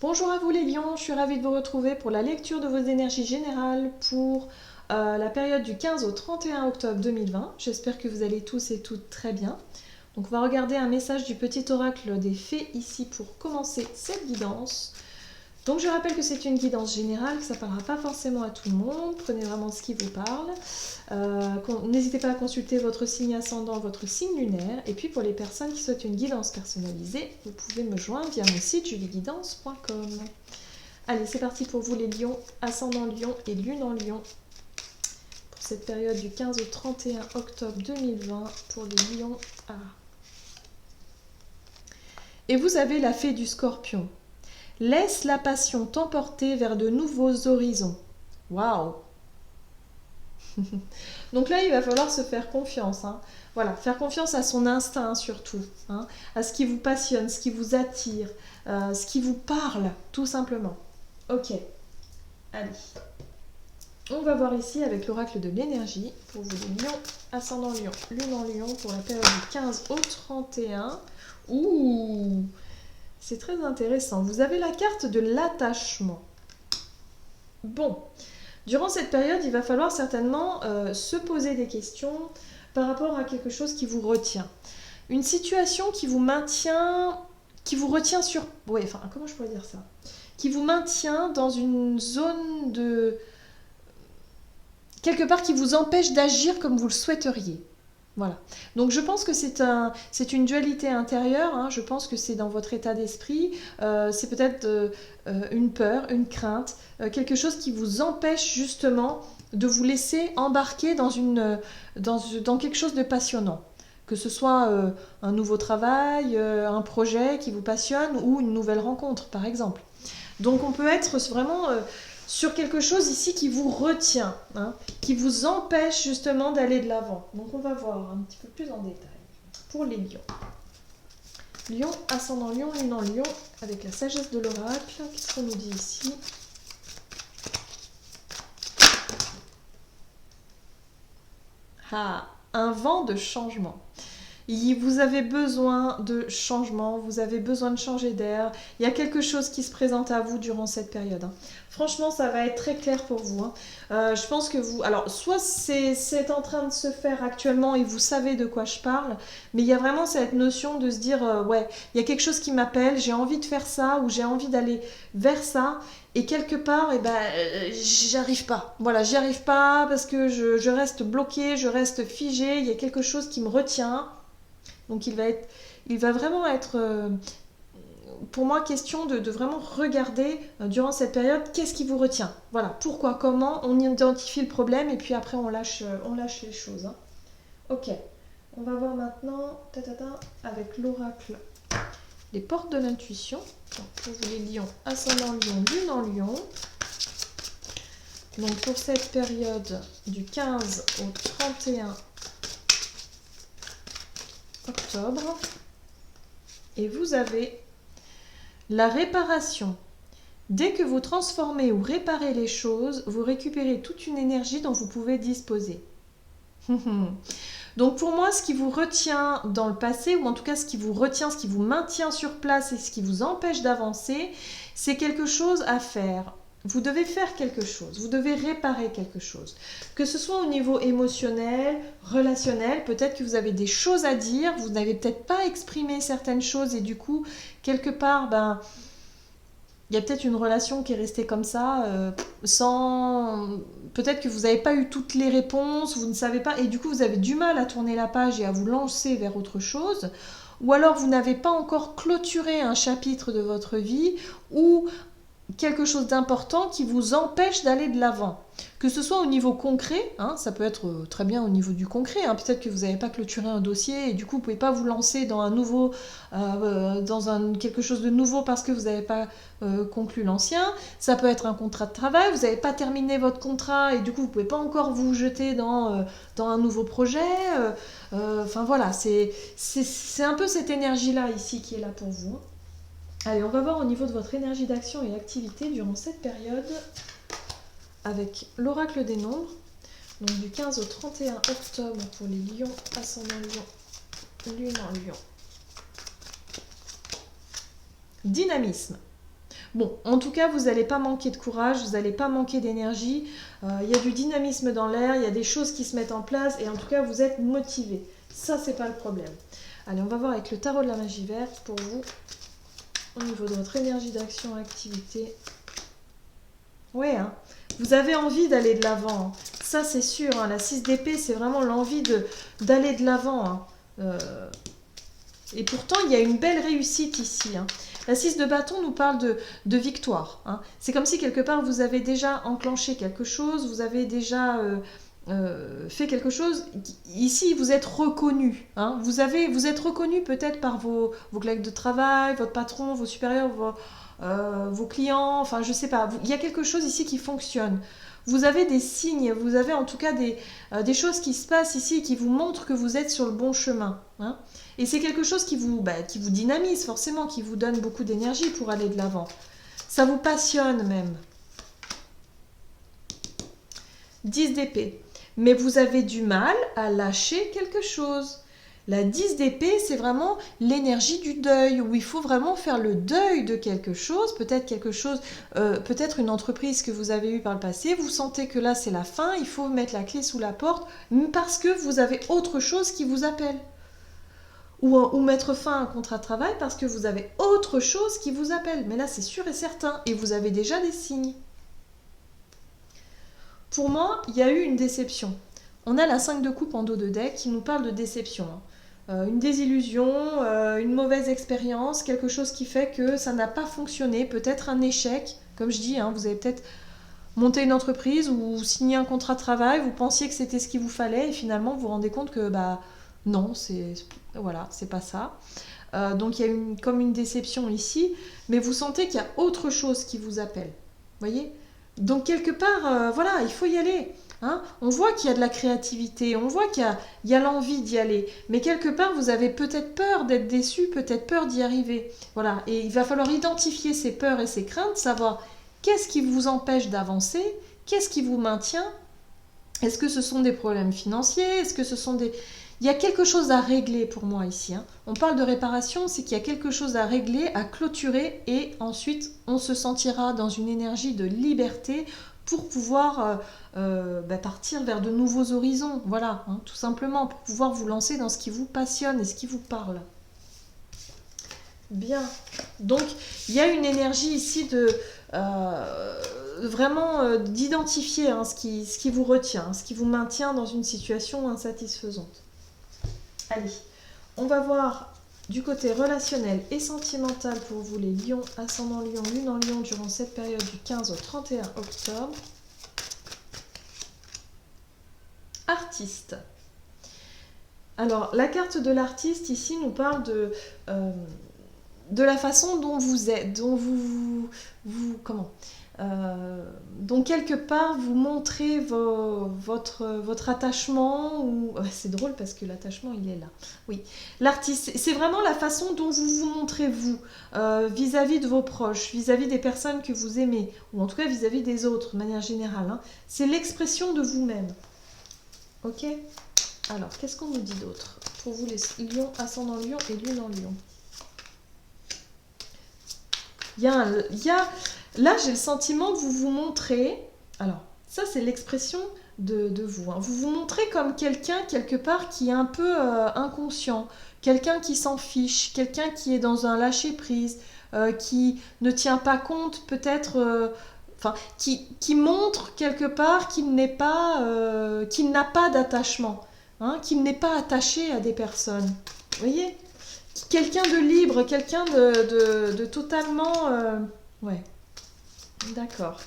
Bonjour à vous les lions, je suis ravie de vous retrouver pour la lecture de vos énergies générales pour la période du 15 au 31 octobre 2020. J'espère que vous allez tous et toutes très bien. Donc on va regarder un message du petit oracle des fées ici pour commencer cette guidance. Donc je rappelle que c'est une guidance générale, que ça ne parlera pas forcément à tout le monde, prenez vraiment ce qui vous parle. N'hésitez pas à consulter votre signe ascendant, votre signe lunaire. Et puis pour les personnes qui souhaitent une guidance personnalisée, vous pouvez me joindre via mon site julieguidance.com. Allez, c'est parti pour vous les lions, ascendant lion et lune en lion. Pour cette période du 15 au 31 octobre 2020 pour les lions. Et vous avez la fée du scorpion. Laisse la passion t'emporter vers de nouveaux horizons. Waouh! Donc là, il va falloir se faire confiance. Voilà, faire confiance à son instinct surtout, à ce qui vous passionne, ce qui vous attire, ce qui vous parle, tout simplement. Ok, allez. On va voir ici avec l'oracle de l'énergie pour vous les lions, ascendant lion, lune en lion pour la période du 15 au 31. Ouh! C'est très intéressant. Vous avez la carte de l'attachement. Bon, durant cette période, il va falloir certainement se poser des questions par rapport à quelque chose qui vous retient. Une situation qui vous maintient, qui vous retient sur... Oui, enfin, comment je pourrais dire ça? Qui vous maintient dans une zone de... quelque part qui vous empêche d'agir comme vous le souhaiteriez. Voilà. Donc je pense que c'est une dualité intérieure, je pense que c'est dans votre état d'esprit, c'est peut-être une peur, une crainte, quelque chose qui vous empêche justement de vous laisser embarquer dans quelque chose de passionnant. Que ce soit un nouveau travail, un projet qui vous passionne ou une nouvelle rencontre par exemple. Donc on peut être vraiment... sur quelque chose ici qui vous retient, qui vous empêche justement d'aller de l'avant. Donc on va voir un petit peu plus en détail pour les lions. Lion, ascendant lion, lune en lion, avec la sagesse de l'oracle. Qu'est-ce qu'on nous dit ici? Un vent de changement. Vous avez besoin de changement, vous avez besoin de changer d'air. Il y a quelque chose qui se présente à vous durant cette période. Franchement, ça va être très clair pour vous. Je pense que vous... Alors, soit c'est en train de se faire actuellement et vous savez de quoi je parle, mais il y a vraiment cette notion de se dire, ouais, il y a quelque chose qui m'appelle, j'ai envie de faire ça ou j'ai envie d'aller vers ça. Et quelque part, j'y arrive pas. Voilà, j'y arrive pas parce que je reste bloquée, je reste figée, il y a quelque chose qui me retient. Donc il va vraiment être, pour moi, question de vraiment regarder durant cette période qu'est-ce qui vous retient. Voilà, pourquoi, comment, on identifie le problème et puis après on lâche les choses. Ok, on va voir maintenant avec l'oracle les portes de l'intuition. Pour vous les lions, ascendant lion, lune en lion. Donc pour cette période du 15 au 31 octobre. Et vous avez la réparation. Dès que vous transformez ou réparez les choses, vous récupérez toute une énergie dont vous pouvez disposer. Donc pour moi, ce qui vous retient dans le passé, ou en tout cas ce qui vous retient, ce qui vous maintient sur place et ce qui vous empêche d'avancer, c'est quelque chose à faire. Vous devez faire quelque chose, vous devez réparer quelque chose. Que ce soit au niveau émotionnel, relationnel, peut-être que vous avez des choses à dire, vous n'avez peut-être pas exprimé certaines choses et du coup, quelque part, il y a peut-être une relation qui est restée comme ça, sans... Peut-être que vous n'avez pas eu toutes les réponses, vous ne savez pas, et du coup vous avez du mal à tourner la page et à vous lancer vers autre chose. Ou alors vous n'avez pas encore clôturé un chapitre de votre vie ou quelque chose d'important qui vous empêche d'aller de l'avant. Que ce soit au niveau concret, ça peut être très bien au niveau du concret, peut-être que vous n'avez pas clôturé un dossier et du coup vous ne pouvez pas vous lancer dans un nouveau, quelque chose de nouveau parce que vous n'avez pas conclu l'ancien. Ça peut être un contrat de travail, vous n'avez pas terminé votre contrat et du coup vous ne pouvez pas encore vous jeter dans un nouveau projet. Enfin voilà, c'est un peu cette énergie-là ici qui est là pour vous. Allez, on va voir au niveau de votre énergie d'action et d'activité durant cette période avec l'oracle des nombres, donc du 15 au 31 octobre pour les lions, ascendant lion, lune en lion. Dynamisme. Bon, en tout cas, vous n'allez pas manquer de courage, vous n'allez pas manquer d'énergie. Il y a du dynamisme dans l'air, il y a des choses qui se mettent en place et en tout cas, vous êtes motivé. Ça, c'est pas le problème. Allez, on va voir avec le tarot de la magie verte pour vous au niveau de votre énergie d'action, activité. Ouais, hein. Vous avez envie d'aller de l'avant. Ça, c'est sûr. Hein. La 6 d'épée, c'est vraiment l'envie d'aller de l'avant. Hein. Et pourtant, il y a une belle réussite ici. Hein. La 6 de bâton nous parle de victoire. Hein. C'est comme si quelque part, vous avez déjà enclenché quelque chose, vous avez déjà fait quelque chose. Ici, vous êtes reconnu. Hein. Vous êtes reconnu peut-être par vos collègues de travail, votre patron, vos supérieurs, vos clients, enfin, je sais pas. Il y a quelque chose ici qui fonctionne. Vous avez des signes, vous avez en tout cas des choses qui se passent ici et qui vous montrent que vous êtes sur le bon chemin. Hein. Et c'est quelque chose qui vous dynamise forcément, qui vous donne beaucoup d'énergie pour aller de l'avant. Ça vous passionne même. 10 d'épée. Mais vous avez du mal à lâcher quelque chose. La 10 d'épée, c'est vraiment l'énergie du deuil, où il faut vraiment faire le deuil de quelque chose, peut-être une entreprise que vous avez eue par le passé, vous sentez que là c'est la fin, il faut mettre la clé sous la porte, parce que vous avez autre chose qui vous appelle. Ou mettre fin à un contrat de travail parce que vous avez autre chose qui vous appelle. Mais là c'est sûr et certain, et vous avez déjà des signes. Pour moi, il y a eu une déception. On a la 5 de coupe en dos de deck qui nous parle de déception. Une désillusion, une mauvaise expérience, quelque chose qui fait que ça n'a pas fonctionné, peut-être un échec. Comme je dis, hein, vous avez peut-être monté une entreprise ou signé un contrat de travail, vous pensiez que c'était ce qu'il vous fallait et finalement vous vous rendez compte que non, c'est pas ça. Donc il y a comme une déception ici, mais vous sentez qu'il y a autre chose qui vous appelle. Vous voyez ? Donc quelque part, il faut y aller. Hein, on voit qu'il y a de la créativité, on voit qu'il y a l'envie d'y aller. Mais quelque part, vous avez peut-être peur d'être déçu, peut-être peur d'y arriver. Voilà. Et il va falloir identifier ces peurs et ces craintes, savoir qu'est-ce qui vous empêche d'avancer, qu'est-ce qui vous maintient. Est-ce que ce sont des problèmes financiers? Est-ce que ce sont des... Il y a quelque chose à régler pour moi ici. Hein. On parle de réparation, c'est qu'il y a quelque chose à régler, à clôturer, et ensuite on se sentira dans une énergie de liberté pour pouvoir partir vers de nouveaux horizons. Voilà, hein, tout simplement, pour pouvoir vous lancer dans ce qui vous passionne et ce qui vous parle. Bien. Donc, il y a une énergie ici de... vraiment d'identifier hein, ce qui vous retient, ce qui vous maintient dans une situation insatisfaisante. Allez, on va voir du côté relationnel et sentimental pour vous les lions, ascendant lion, lune en lion durant cette période du 15 au 31 octobre. Artiste. Alors, la carte de l'artiste ici nous parle de la façon dont vous êtes, dont donc quelque part vous montrez votre attachement, ou c'est drôle parce que l'attachement il est là. Oui, l'artiste, c'est vraiment la façon dont vous vous montrez vous vis-à-vis de vos proches, vis-à-vis des personnes que vous aimez, ou en tout cas vis-à-vis des autres de manière générale. Hein. C'est l'expression de vous-même. Ok. Alors, qu'est-ce qu'on nous dit d'autre pour vous les lions, ascendant lion et lune en lion? Là, j'ai le sentiment que vous vous montrez... Alors, ça, c'est l'expression de vous. Hein. Vous vous montrez comme quelqu'un, quelque part, qui est un peu inconscient. Quelqu'un qui s'en fiche. Quelqu'un qui est dans un lâcher-prise. Qui ne tient pas compte, peut-être... qui montre, quelque part, qu'il n'a pas d'attachement. Hein, qu'il n'est pas attaché à des personnes. Vous voyez ? Quelqu'un de libre, quelqu'un de totalement... Ouais, d'accord.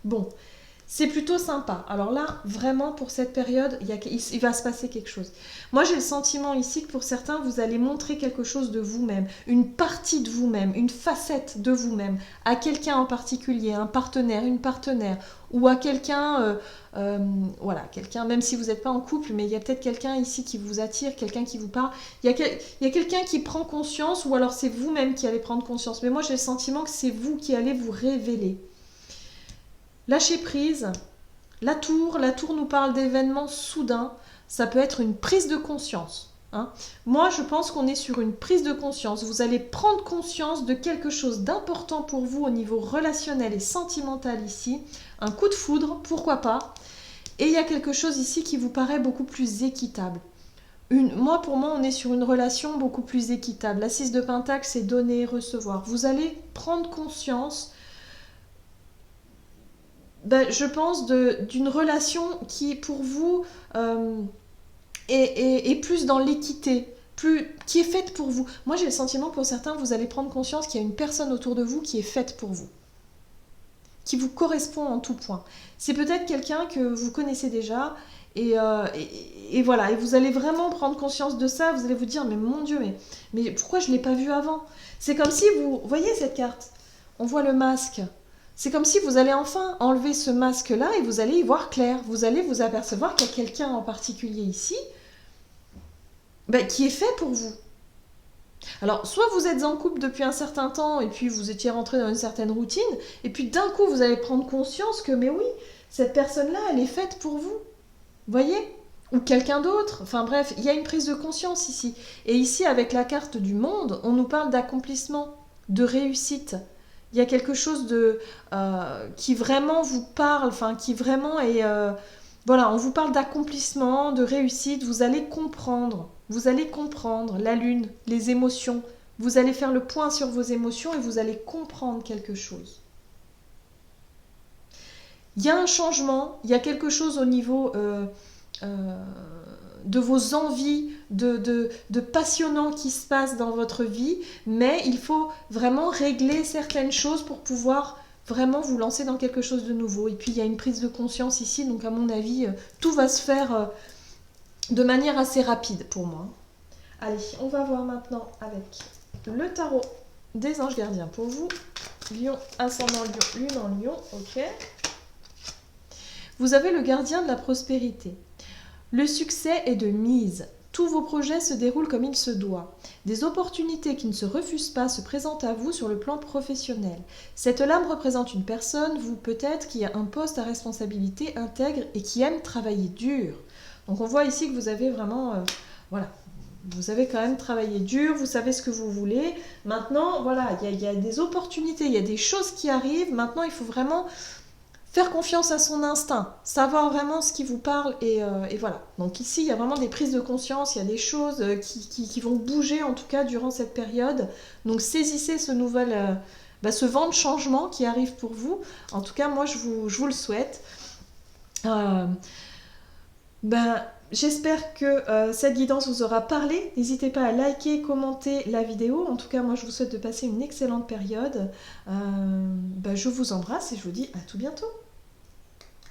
Bon, c'est plutôt sympa. Alors là, vraiment, pour cette période, il va se passer quelque chose. Moi, j'ai le sentiment ici que pour certains, vous allez montrer quelque chose de vous-même, une partie de vous-même, une facette de vous-même, à quelqu'un en particulier, un partenaire, une partenaire, ou à quelqu'un, quelqu'un, même si vous n'êtes pas en couple, mais il y a peut-être quelqu'un ici qui vous attire, quelqu'un qui vous parle. Il y a quelqu'un qui prend conscience, ou alors c'est vous-même qui allez prendre conscience. Mais moi, j'ai le sentiment que c'est vous qui allez vous révéler. Lâcher prise, la tour nous parle d'événements soudains, ça peut être une prise de conscience. hein. Moi, je pense qu'on est sur une prise de conscience. Vous allez prendre conscience de quelque chose d'important pour vous au niveau relationnel et sentimental ici. Un coup de foudre, pourquoi pas. Et il y a quelque chose ici qui vous paraît beaucoup plus équitable. Pour moi, on est sur une relation beaucoup plus équitable. La 6 de Pentacle, c'est donner, recevoir. Vous allez prendre conscience, je pense, d'une relation qui, pour vous, est plus dans l'équité, qui est faite pour vous. Moi, j'ai le sentiment, pour certains, vous allez prendre conscience qu'il y a une personne autour de vous qui est faite pour vous, qui vous correspond en tout point. C'est peut-être quelqu'un que vous connaissez déjà, et voilà, et vous allez vraiment prendre conscience de ça, vous allez vous dire, mais mon Dieu, mais pourquoi je ne l'ai pas vu avant? C'est comme si vous voyez cette carte, on voit le masque, c'est comme si vous allez enfin enlever ce masque-là et vous allez y voir clair, vous allez vous apercevoir qu'il y a quelqu'un en particulier ici, qui est fait pour vous. Alors, soit vous êtes en couple depuis un certain temps et puis vous étiez rentré dans une certaine routine, et puis d'un coup vous allez prendre conscience que, mais oui, cette personne-là, elle est faite pour vous. Voyez? Ou quelqu'un d'autre. Enfin bref, il y a une prise de conscience ici. Et ici, avec la carte du monde, on nous parle d'accomplissement, de réussite. Il y a quelque chose qui vraiment vous parle, enfin qui vraiment est... voilà, on vous parle d'accomplissement, de réussite. Vous allez comprendre la lune, les émotions. Vous allez faire le point sur vos émotions et vous allez comprendre quelque chose. Il y a un changement, il y a quelque chose au niveau de vos envies, de passionnant qui se passe dans votre vie, mais il faut vraiment régler certaines choses pour pouvoir vraiment vous lancer dans quelque chose de nouveau. Et puis il y a une prise de conscience ici, donc à mon avis, tout va se faire de manière assez rapide pour moi. Allez, on va voir maintenant avec le tarot des anges gardiens pour vous. Lion, ascendant Lion, lune en Lion, ok. Vous avez le gardien de la prospérité. Le succès est de mise. Tous vos projets se déroulent comme il se doit. Des opportunités qui ne se refusent pas se présentent à vous sur le plan professionnel. Cette lame représente une personne, vous peut-être, qui a un poste à responsabilité intègre et qui aime travailler dur. Donc on voit ici que vous avez vraiment... voilà. Vous avez quand même travaillé dur, vous savez ce que vous voulez. Maintenant, voilà, il y a des opportunités, il y a des choses qui arrivent. Maintenant, il faut vraiment... faire confiance à son instinct, savoir vraiment ce qui vous parle et voilà. Donc ici, il y a vraiment des prises de conscience, il y a des choses qui vont bouger en tout cas durant cette période. Donc saisissez ce ce vent de changement qui arrive pour vous. En tout cas, moi, je vous le souhaite. J'espère que cette guidance vous aura parlé. N'hésitez pas à liker, commenter la vidéo. En tout cas, moi, je vous souhaite de passer une excellente période. Je vous embrasse et je vous dis à tout bientôt.